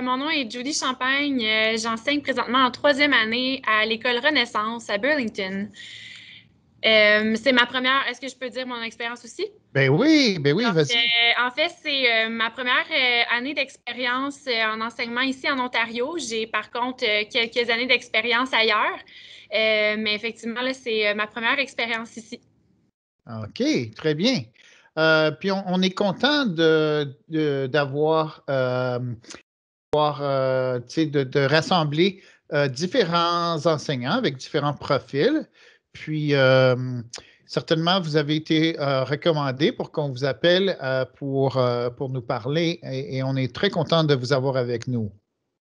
Mon nom est Judy Champagne. J'enseigne présentement en troisième année à l'école Renaissance à Burlington. C'est ma première. Est-ce que je peux dire mon expérience aussi? Ben oui, vas-y. En fait, c'est ma première année d'expérience en enseignement ici en Ontario. J'ai par contre quelques années d'expérience ailleurs. Mais effectivement, là, c'est ma première expérience ici. OK, très bien. Puis on est content d'avoir, tu sais, de rassembler différents enseignants avec différents profils. Puis, certainement, vous avez été recommandé pour qu'on vous appelle pour nous parler et on est très content de vous avoir avec nous.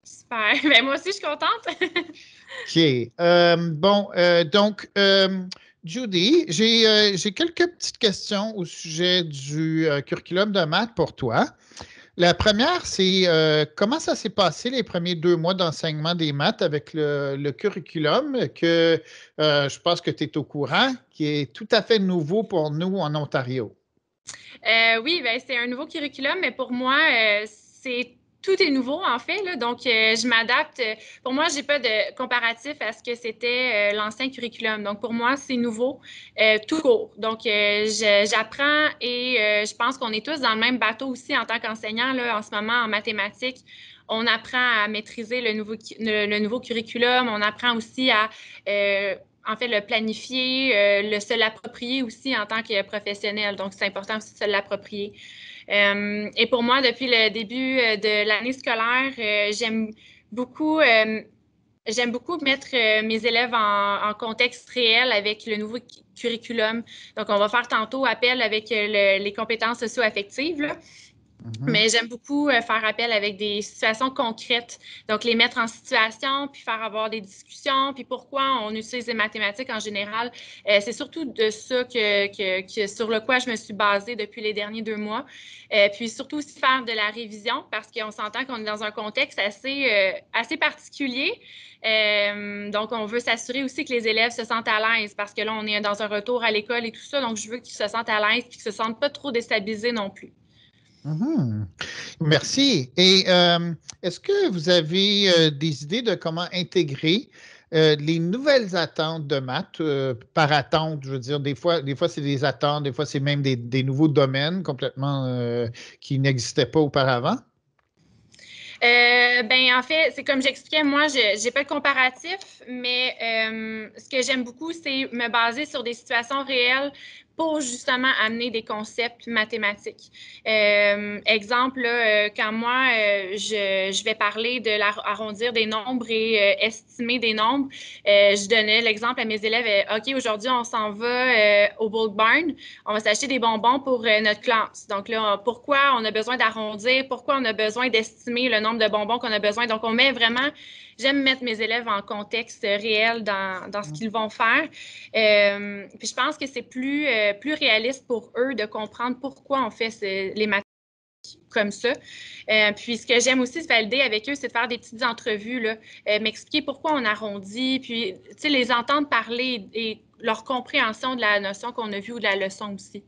Super. Ben, moi aussi, je suis contente. OK. Donc, Judy, j'ai quelques petites questions au sujet du curriculum de maths pour toi. La première, c'est comment ça s'est passé les premiers 2 mois d'enseignement des maths avec le curriculum que je pense que tu es au courant, qui est tout à fait nouveau pour nous en Ontario. Oui, ben, c'est un nouveau curriculum, mais pour moi, tout est nouveau en fait, là. Donc, je m'adapte. Pour moi, j'ai pas de comparatif à ce que c'était l'ancien curriculum. Donc, pour moi, c'est nouveau, tout court. Donc, j'apprends et je pense qu'on est tous dans le même bateau aussi en tant qu'enseignant là, en ce moment en mathématiques. On apprend à maîtriser le nouveau curriculum. On apprend aussi à en fait, le planifier, se l'approprier aussi en tant que professionnel. Donc, c'est important aussi de se l'approprier. Et pour moi, depuis le début de l'année scolaire, beaucoup, j'aime beaucoup mettre mes élèves en contexte réel avec le nouveau curriculum. Donc, on va faire tantôt appel avec les compétences socio-affectives, là. Mhm. Mais j'aime beaucoup faire appel avec des situations concrètes. Donc, les mettre en situation, puis faire avoir des discussions, puis pourquoi on utilise les mathématiques en général. C'est surtout de ça sur le quoi je me suis basée depuis les derniers 2 mois. Puis surtout aussi faire de la révision parce qu'on s'entend qu'on est dans un contexte assez particulier. Donc, on veut s'assurer aussi que les élèves se sentent à l'aise parce que là, on est dans un retour à l'école et tout ça. Donc, je veux qu'ils se sentent à l'aise et qu'ils ne se sentent pas trop déstabilisés non plus. Mhm. Merci. Et est-ce que vous avez des idées de comment intégrer les nouvelles attentes de maths par attente? Je veux dire, des fois c'est des attentes, des fois c'est même des nouveaux domaines complètement qui n'existaient pas auparavant. Ben, en fait, c'est comme j'expliquais, moi, je n'ai pas de comparatif, mais ce que j'aime beaucoup, c'est me baser sur des situations réelles pour justement amener des concepts mathématiques. Exemple, là, quand moi, je vais parler de arrondir des nombres et estimer des nombres, je donnais l'exemple à mes élèves, OK, aujourd'hui, on s'en va au Bulk Barn, on va s'acheter des bonbons pour notre classe. Donc là, pourquoi on a besoin d'arrondir, pourquoi on a besoin d'estimer le nombre de bonbons qu'on a besoin. Donc, on met vraiment, j'aime mettre mes élèves en contexte réel dans ce qu'ils vont faire. Puis je pense que c'est plus réaliste pour eux de comprendre pourquoi on fait les mathématiques comme ça. Puis ce que j'aime aussi se valider avec eux, c'est de faire des petites entrevues, là, m'expliquer pourquoi on arrondit, puis les entendre parler et leur compréhension de la notion qu'on a vue ou de la leçon aussi.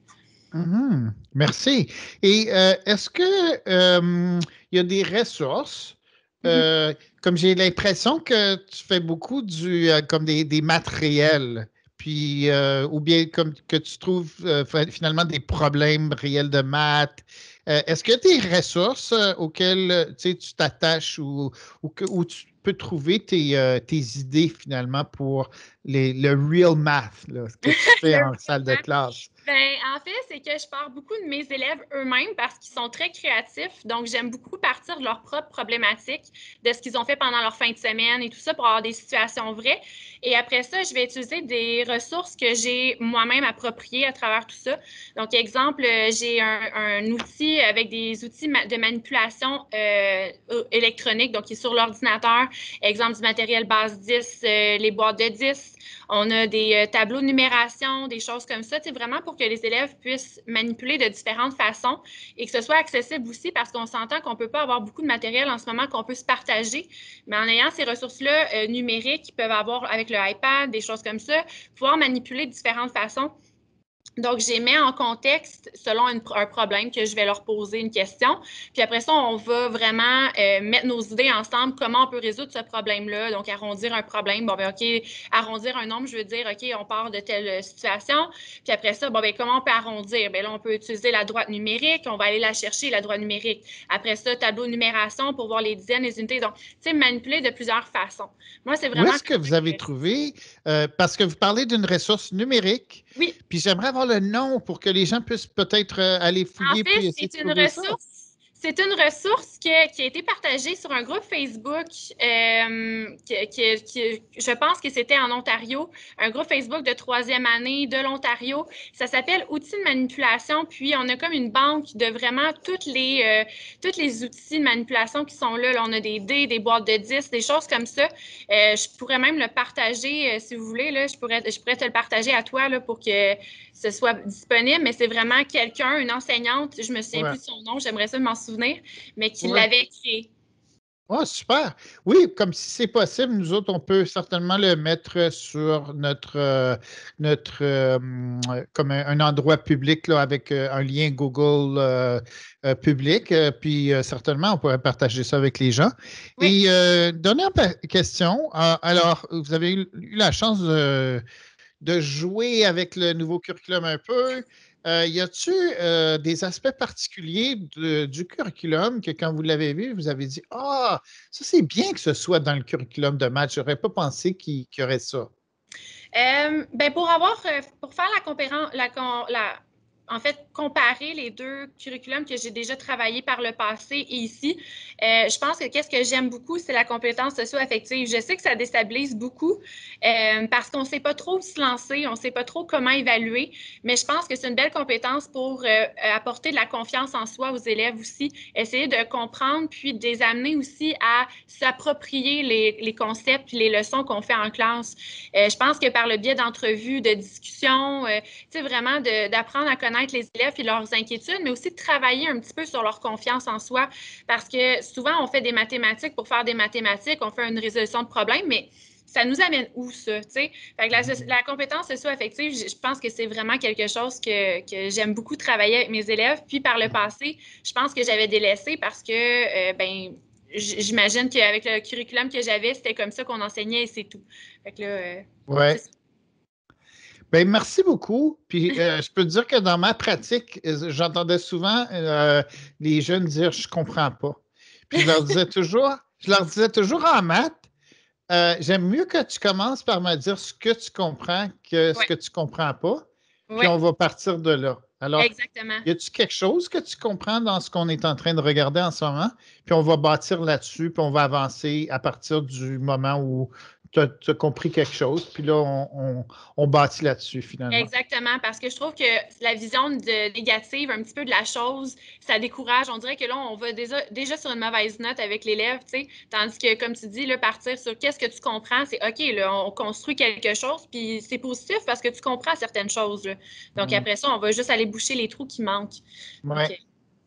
Mhm. Merci. Et est-ce que il y a des ressources, Mm-hmm. comme j'ai l'impression que tu fais beaucoup comme des matériels, puis ou bien comme que tu trouves finalement des problèmes réels de maths. Est-ce que des ressources auxquelles tu sais, tu t'attaches où tu peux trouver tes idées finalement pour le real math, là, ce que tu fais en salle de classe? Ben, en fait, c'est que je pars beaucoup de mes élèves eux-mêmes parce qu'ils sont très créatifs. Donc, j'aime beaucoup partir de leurs propres problématiques, de ce qu'ils ont fait pendant leur fin de semaine et tout ça pour avoir des situations vraies. Et après ça, je vais utiliser des ressources que j'ai moi-même appropriées à travers tout ça. Donc, exemple, j'ai un outil avec des outils de manipulation électronique, donc qui est sur l'ordinateur. Exemple du matériel base 10, les boîtes de 10. On a des tableaux de numération, des choses comme ça, vraiment pour que les élèves puissent manipuler de différentes façons et que ce soit accessible aussi parce qu'on s'entend qu'on ne peut pas avoir beaucoup de matériel en ce moment qu'on peut se partager, mais en ayant ces ressources-là numériques qu'ils peuvent avoir avec le iPad, des choses comme ça, pouvoir manipuler de différentes façons. Donc, je les mets en contexte selon un problème que je vais leur poser une question. Puis après ça, on va vraiment mettre nos idées ensemble, comment on peut résoudre ce problème-là. Donc, arrondir un problème, bon, ben OK, arrondir un nombre, je veux dire, OK, on part de telle situation. Puis après ça, bon, ben comment on peut arrondir? Bien là, on peut utiliser la droite numérique, on va aller la chercher, la droite numérique. Après ça, tableau de numération pour voir les dizaines, les unités. Donc, tu sais, manipuler de plusieurs façons. Moi, c'est Où vraiment est-ce que vous avez trouvé, parce que vous parlez d'une ressource numérique, Oui. puis j'aimerais avoir le nom pour que les gens puissent peut-être aller En fouiller fait, puis essayer de trouver ça. C'est une ressource qui a été partagée sur un groupe Facebook je pense que c'était en Ontario, un groupe Facebook de troisième année de l'Ontario. Ça s'appelle Outils de manipulation. Puis, on a comme une banque de vraiment tous les outils de manipulation qui sont là. Là, on a des dés, des boîtes de 10, des choses comme ça. Je pourrais même le partager si vous voulez. Là, je pourrais te le partager à toi là, pour que ce soit disponible, mais c'est vraiment quelqu'un, une enseignante, je me souviens Ouais. plus de son nom, j'aimerais ça m'en souvenir, mais qui Ouais. l'avait créé. Oh, super. Oui, comme si c'est possible, nous autres, on peut certainement le mettre sur comme un endroit public là, avec un lien Google public. Puis certainement, on pourrait partager ça avec les gens. Oui. Et dernière question. Alors, vous avez eu la chance de jouer avec le nouveau curriculum un peu. Y a-t-il des aspects particuliers du curriculum que quand vous l'avez vu, vous avez dit ah, ça c'est bien que ce soit dans le curriculum de maths, j'aurais pas pensé qu'il y aurait ça. Ben pour faire en fait, comparer les deux curriculums que j'ai déjà travaillé par le passé et ici, je pense que qu'est-ce que j'aime beaucoup, c'est la compétence socio-affective. Je sais que ça déstabilise beaucoup parce qu'on ne sait pas trop où se lancer, on ne sait pas trop comment évaluer, mais je pense que c'est une belle compétence pour apporter de la confiance en soi aux élèves aussi, essayer de comprendre puis de les amener aussi à s'approprier les concepts puis les leçons qu'on fait en classe. Je pense que par le biais d'entrevues, de discussions, tu sais, vraiment d'apprendre à connaître les élèves et leurs inquiétudes, mais aussi de travailler un petit peu sur leur confiance en soi. Parce que souvent, on fait des mathématiques pour faire des mathématiques, on fait une résolution de problème, mais ça nous amène où, ça, tu sais? Fait que la compétence socio-affective, je pense que c'est vraiment quelque chose que j'aime beaucoup travailler avec mes élèves. Puis par le passé, je pense que j'avais délaissé parce que, ben, j'imagine qu'avec le curriculum que j'avais, c'était comme ça qu'on enseignait et c'est tout. Fait que là, c'est Ouais. ça. Ben, merci beaucoup. Puis je peux te dire que dans ma pratique, j'entendais souvent les jeunes dire je comprends pas. Puis je leur disais toujours en maths, j'aime mieux que tu commences par me dire ce que tu comprends que ce Ouais, que tu comprends pas, puis ouais, on va partir de là. Alors, exactement. y a-tu quelque chose que tu comprends dans ce qu'on est en train de regarder en ce moment? Puis on va bâtir là-dessus, puis on va avancer à partir du moment où tu as compris quelque chose, puis là, on bâtit là-dessus finalement. Exactement, parce que je trouve que la vision négative un petit peu de la chose, ça décourage. On dirait que là, on va déjà sur une mauvaise note avec l'élève, tu sais. Tandis que, comme tu dis, là, partir sur qu'est-ce que tu comprends, c'est OK, là, on construit quelque chose, puis c'est positif parce que tu comprends certaines choses, là. Donc Mm. après ça, on va juste aller boucher les trous qui manquent. Donc, Ouais,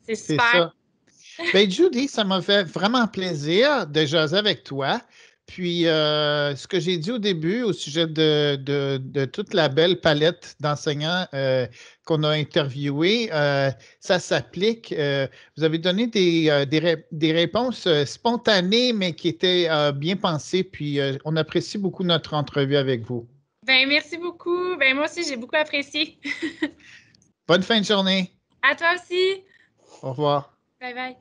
c'est c'est super. ça. Ben, Judy, ça m'a fait vraiment plaisir de jaser avec toi. Puis, ce que j'ai dit au début au sujet de toute la belle palette d'enseignants qu'on a interviewés, ça s'applique. Vous avez donné des réponses spontanées, mais qui étaient bien pensées. Puis, on apprécie beaucoup notre entrevue avec vous. Ben, merci beaucoup. Ben, moi aussi, j'ai beaucoup apprécié. Bonne fin de journée. À toi aussi. Au revoir. Bye bye.